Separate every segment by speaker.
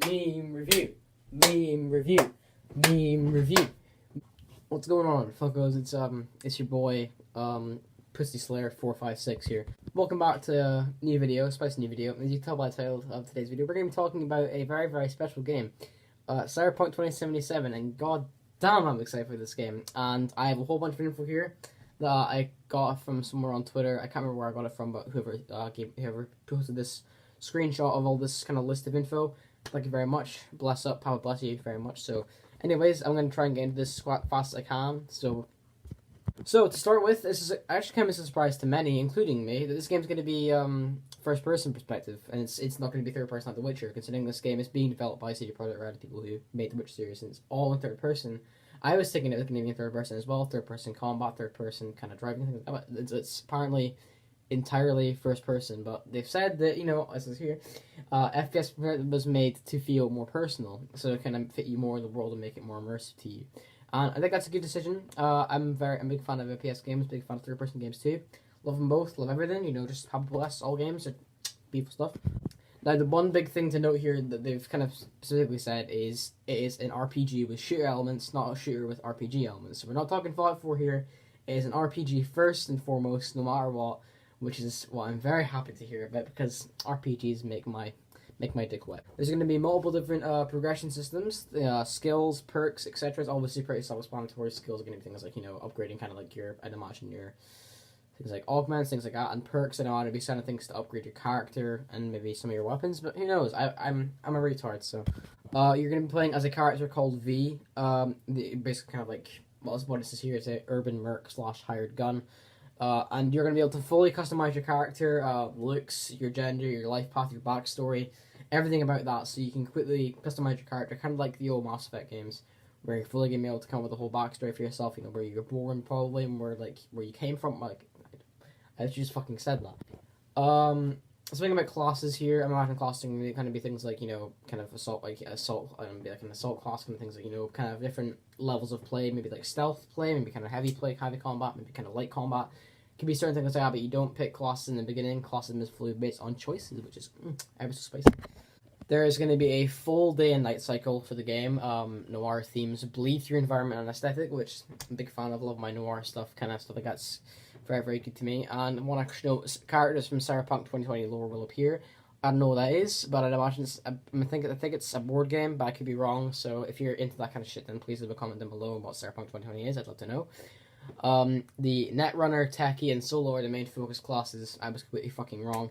Speaker 1: Meme review. Meme review. Meme review. What's going on, fuckos? It's your boy, Pussy Slayer 456 here. Welcome back to a new video, spicy new video. As you can tell by the title of today's video, we're going to be talking about a very, very special game, Cyberpunk 2077, and god damn, I'm excited for this game. And I have a whole bunch of info here that I got from somewhere on Twitter. I can't remember where I got it from, but whoever posted this screenshot of all this kind of list of info. Thank you very much. Bless up. Power bless you very much. So, anyways, I'm going to try and get into this as fast as I can. So to start with, this is actually kind of a surprise to many, including me, that this game's going to be first-person perspective, and it's not going to be third-person like The Witcher, considering this game is being developed by CD Projekt Red, people who made The Witcher series, and it's all in third-person. I was thinking it was going to be in third-person as well, third-person combat, third-person kind of driving. It's apparently entirely first-person, but they've said that, as is here, FPS was made to feel more personal, so it kind of fit you more in the world and make it more immersive to you. And I think that's a good decision. I'm a big fan of FPS games, big fan of third-person games too. Love them both, love everything, just have bless all games, are beautiful stuff. Now, the one big thing to note here that they've kind of specifically said is it is an RPG with shooter elements, not a shooter with RPG elements. So we're not talking Fallout 4 here. It is an RPG first and foremost, no matter what, which is what I'm very happy to hear about, because RPGs make my dick wet. There's going to be multiple different progression systems, skills, perks, etc. It's obviously pretty self-explanatory. Skills are going to be things like, upgrading kind of like I'd imagine your things like augments, things like that, and perks, and I want to be sending things to upgrade your character and maybe some of your weapons, but who knows? I'm a retard, so you're going to be playing as a character called V, basically kind of like, well, what this is here, it's a urban merc / hired gun. And you're going to be able to fully customize your character, looks, your gender, your life path, your backstory, everything about that, so you can quickly customize your character, kind of like the old Mass Effect games, where you're fully going to be able to come up with a whole backstory for yourself, where you were born probably, and where you came from. I just fucking said that. Speaking about classes here, I'm imagining classes are going to kind of be things like, kind of assault, be like an assault class, kind of things like, kind of different levels of play, maybe like stealth play, maybe kind of heavy play, heavy combat, maybe kind of light combat. It can be certain things like that, but you don't pick classes in the beginning. Classes is fully based on choices, which is ever so spicy. There is going to be a full day and night cycle for the game. Noir themes bleed through environment and aesthetic, which I'm a big fan of. Love my noir stuff, kind of stuff like that's very, very good to me. And one extra note, characters from Cyberpunk 2020 lore will appear. I don't know what that is, but I'd imagine I think it's a board game, but I could be wrong. So if you're into that kind of shit, then please leave a comment down below what Cyberpunk 2020 is. I'd love to know. The Netrunner, Techie, and Solo are the main focus classes. I was completely fucking wrong.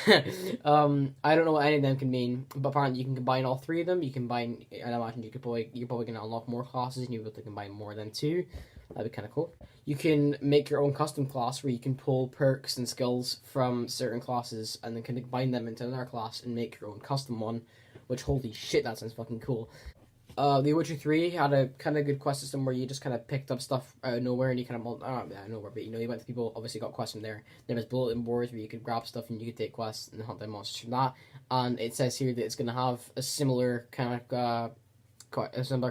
Speaker 1: I don't know what any of them can mean, but apparently you can combine all three of them. You can combine, I imagine you're probably going to unlock more classes, and you'll be able to combine more than two. That'd be kind of cool. You can make your own custom class where you can pull perks and skills from certain classes and then combine them into another class and make your own custom one, which, holy shit, that sounds fucking cool. The Witcher 3 had a kind of good quest system where you just kind of picked up stuff out of nowhere and you kind of, out of nowhere, but you went to people, obviously got quests from there. There was bulletin boards where you could grab stuff and you could take quests and hunt them monsters from that. And it says here that it's going to have a similar kind of quest from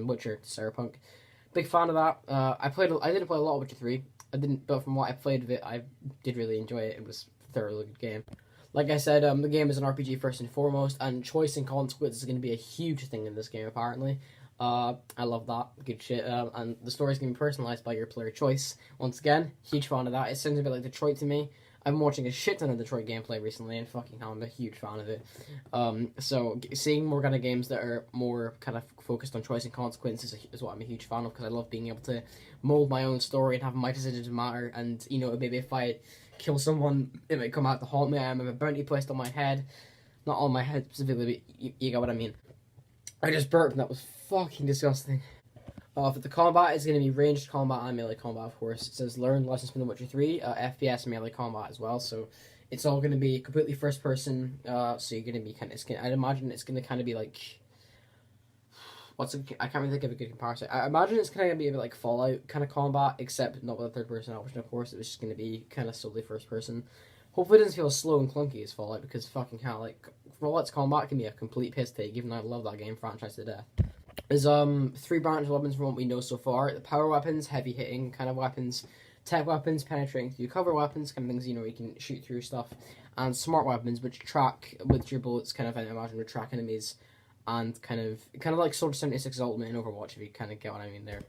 Speaker 1: Witcher to Cyberpunk. Big fan of that. I didn't play a lot of Witcher 3. But from what I played of it, I did really enjoy it. It was a thoroughly good game. Like I said, the game is an RPG first and foremost, and choice and consequence is going to be a huge thing in this game, apparently. I love that. Good shit. And the story is going to be personalized by your player choice. Once again, huge fan of that. It sounds a bit like Detroit to me. I've been watching a shit ton of Detroit gameplay recently, and fucking hell, I'm a huge fan of it. So seeing more kind of games that are more kind of focused on choice and consequences is what I'm a huge fan of, because I love being able to mold my own story and have my decisions matter, and, maybe if I kill someone, it might come out to haunt me. I have a bounty placed on my head. Not on my head specifically, but you get what I mean. I just burped, and that was fucking disgusting. For the combat, it's going to be ranged combat and melee combat, of course. It says learn lessons from The Witcher 3, FPS and melee combat as well. So it's all going to be completely first person. So you're going to be I'd imagine it's going to kind of be like, I can't really think of a good comparison. I imagine it's kind of going to be a bit like Fallout kind of combat, except not with a third person option, of course. It was just going to be kind of solely first person. Hopefully it doesn't feel as slow and clunky as Fallout, because fucking hell, Fallout's combat can be a complete piss take, even though I love that game franchise to death. There's 3 branch weapons from what we know so far. The power weapons, heavy hitting kind of weapons, tech weapons, penetrating through cover weapons, kind of things, you can shoot through stuff, and smart weapons which track with your bullets, kind of, I imagine, would track enemies, and kind of like Soldier 76 Ultimate in Overwatch, if you kind of get what I mean there.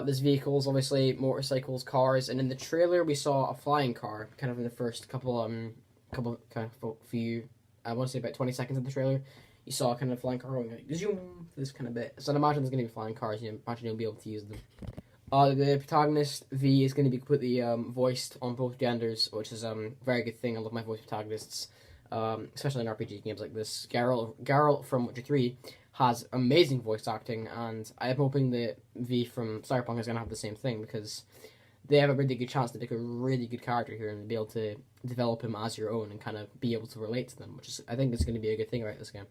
Speaker 1: There's vehicles, obviously, motorcycles, cars, and in the trailer we saw a flying car, kind of in the first couple kind of few, I want to say about 20 seconds of the trailer. You saw a kind of flying car going like zoom, this kind of bit. So I imagine there's going to be flying cars, you imagine you'll be able to use them. The protagonist, V, is going to be completely voiced on both genders, which is a very good thing. I love my voice protagonists, especially in RPG games like this. Geralt from Witcher 3 has amazing voice acting, and I'm hoping that V from Cyberpunk is going to have the same thing, because they have a really good chance to pick a really good character here and be able to develop him as your own and kind of be able to relate to them, which is, I think, is going to be a good thing about this game.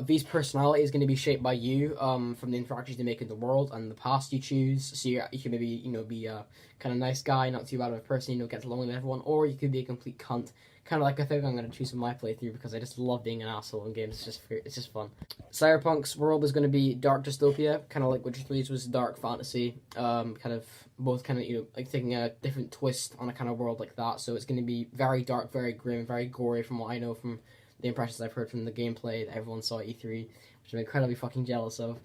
Speaker 1: V's personality is going to be shaped by you, from the interactions you make in the world and the past you choose. So you can maybe, be a kind of nice guy, not too bad of a person, gets along with everyone, or you could be a complete cunt. Kind of like I think I'm going to choose in my playthrough, because I just love being an asshole in games. It's just fun. Cyberpunk's world is going to be dark dystopia, kind of like Witcher 3's was dark fantasy. Kind of both kind of, like taking a different twist on a kind of world like that. So it's going to be very dark, very grim, very gory, from what I know from the impressions I've heard from the gameplay that everyone saw at E3, which I'm incredibly fucking jealous of.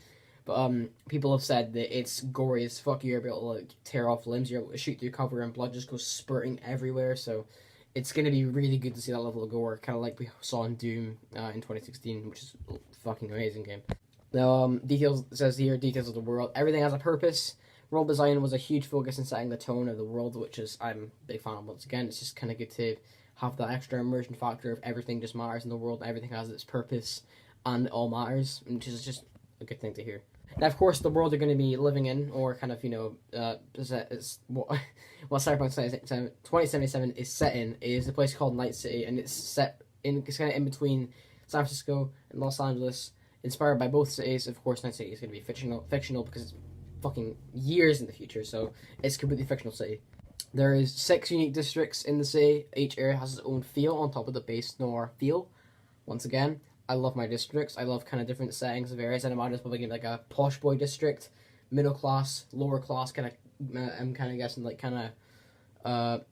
Speaker 1: But people have said that it's gory as fuck. You're able to like tear off limbs, you're able to shoot through cover, and blood just goes spurting everywhere. So it's going to be really good to see that level of gore, kind of like we saw in Doom in 2016, which is a fucking amazing game. Now, details, it says here, details of the world. Everything has a purpose. World design was a huge focus in setting the tone of the world, which is, I'm a big fan of. Once again, it's just kind of good to have that extra immersion factor of everything just matters in the world, and everything has its purpose, and it all matters, which is just a good thing to hear. Now, of course, the world they're going to be living in, or kind of, is what Cyberpunk 2077 is set in, is a place called Night City, and it's kind of in between San Francisco and Los Angeles, inspired by both cities. Of course, Night City is going to be fictional because it's fucking years in the future, so it's a completely fictional city. There is 6 unique districts in the city. Each area has its own feel on top of the base noir feel. Once again, I love my districts. I love kind of different settings of areas. And I'm just probably like a posh boy district, middle class, lower class, kind of. I'm kind of guessing like kind of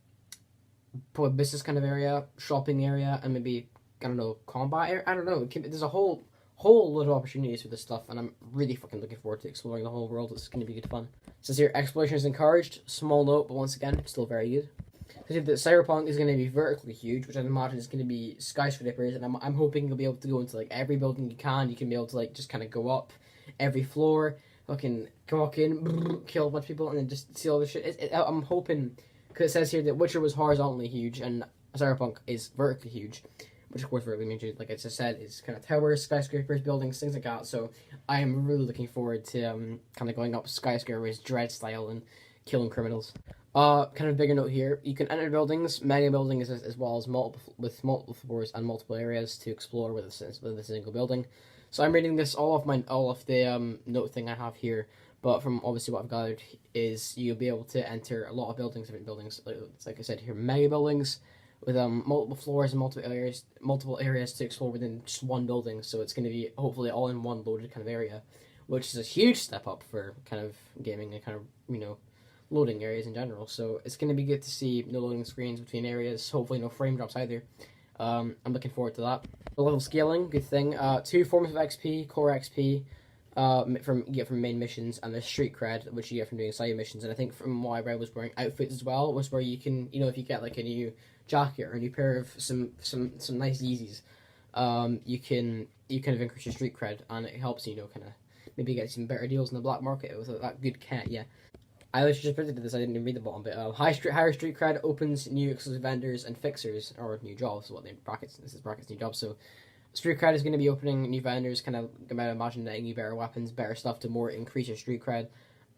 Speaker 1: probably business kind of area, shopping area, and maybe I don't know, combat area. I don't know. There's a whole load of opportunities for this stuff, and I'm really fucking looking forward to exploring the whole world. It's going to be good fun. Says here, exploration is encouraged. Small note, but once again, still very good. Says here that Cyberpunk is going to be vertically huge, which I imagine is going to be skyscrapers, and I'm hoping you'll be able to go into like every building you can. You can be able to like just kind of go up every floor, fucking walk in, kill a bunch of people, and then just see all this shit. I'm hoping, because it says here that Witcher was horizontally huge, and Cyberpunk is vertically huge. Which, of course, vertically means, like I just said, is kind of towers, skyscrapers, buildings, things like that. So I am really looking forward to kind of going up skyscrapers, Dread style, and killing criminals. Kind of bigger note here: you can enter buildings, mega buildings, as well as multiple floors and multiple areas to explore with a single building. So I'm reading this all of the note thing I have here, but from obviously what I've gathered is you'll be able to enter a lot of buildings, different buildings. Like I said here, mega buildings with multiple floors and multiple areas to explore within just one building. So it's going to be hopefully all in one loaded kind of area, which is a huge step up for kind of gaming and kind of loading areas in general. So it's going to be good to see no loading screens between areas. Hopefully no frame drops either. I'm looking forward to that. The level scaling, good thing. 2 forms of XP, core XP. You get from main missions, and the street cred, which you get from doing side missions. And I think from what I read was wearing outfits as well, was where you can, if you get like a new jacket or a new pair of some nice Yeezys, you can increase your street cred, and it helps kind of maybe get some better deals in the black market with that good cat. Yeah, I literally just predicted this. I didn't even read the bottom bit. Higher street cred opens new exclusive vendors and fixers, or new jobs. What they brackets? This is brackets new jobs. So street cred is going to be opening new vendors, kind of imagine getting you better weapons, better stuff to more increase your street cred,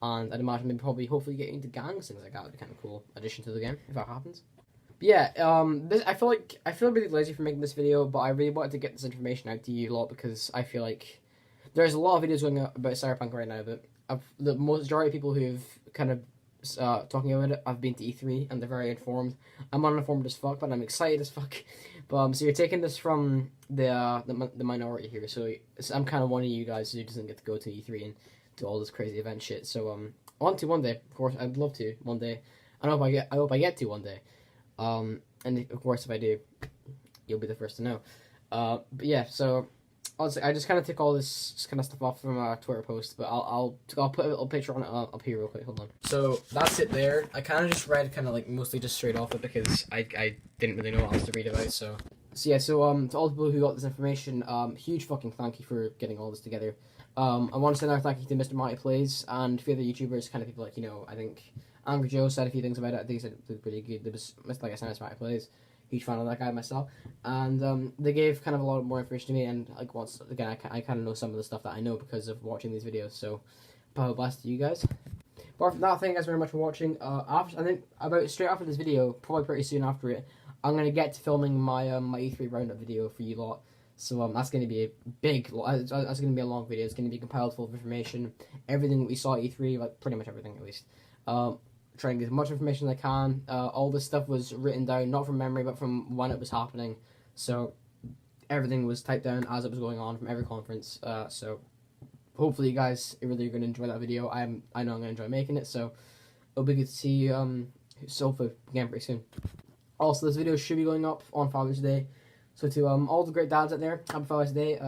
Speaker 1: and I'd imagine maybe hopefully getting into gangs, things like that would be kind of cool addition to the game if that happens. But yeah, I feel really lazy for making this video, but I really wanted to get this information out to you a lot because I feel like there's a lot of videos going out about Cyberpunk right now, but the majority of people who've kind of talking about it, I've been to E3 and they're very informed. I'm uninformed as fuck, but I'm excited as fuck. But so you're taking this from the minority here, so I'm kind of one of you guys who doesn't get to go to E3 and do all this crazy event shit. So I want to one day, of course. I'd love to one day. I hope I get to one day. And of course, if I do, you'll be the first to know. But yeah, so honestly, I just kind of took all this kind of stuff off from a Twitter post, but I'll put a little picture on it up here real quick. Hold on. So that's it there. I kind of just read kind of like mostly just straight off it because I didn't really know what else to read about. So yeah, so to all the people who got this information, huge fucking thank you for getting all this together. I want to send out thank you to Mr. Mighty Plays and a few other YouTubers, kind of people like, I think Angry Joe said a few things about it. I think he said it was pretty good. There was, like I said, Mr. Mighty Plays. Huge fan of that guy myself, and they gave kind of a lot more information to me, and like once again, I kind of know some of the stuff that I know because of watching these videos. So, power blast to you guys. Apart from that, thank you guys very much for watching. I think about straight after this video, probably pretty soon after it, I'm gonna get to filming my my E3 roundup video for you lot. So that's gonna be a big, that's gonna be a long video. It's gonna be compiled full of information, everything that we saw at E3, like pretty much everything at least. Trying to get as much information as I can. All this stuff was written down, not from memory, but from when it was happening. So everything was typed down as it was going on from every conference. So hopefully you guys are really going to enjoy that video. I know I'm going to enjoy making it. So it'll be good to see you Sofa again pretty soon. Also, this video should be going up on Father's Day. So to all the great dads out there, happy Father's Day.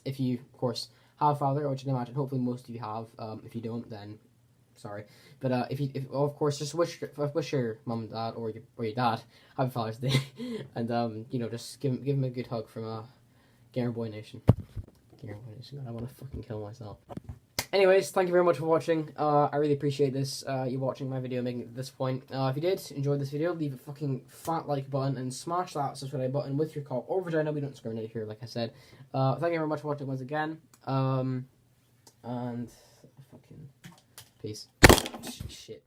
Speaker 1: If you, of course, have a father, which I can imagine hopefully most of you have. If you don't, then sorry, but if of course, just wish your mum and dad or your dad happy Father's Day, and just give him a good hug from Gamer Boy Nation. Gamer Boy Nation. God, I want to fucking kill myself. Anyways, thank you very much for watching. I really appreciate this. You watching my video, making it to this point. If you did enjoy this video, leave a fucking fat like button and smash that subscribe button with your cock or vagina. We don't discriminate here, like I said. Thank you very much for watching once again. And fucking. Peace. Shit.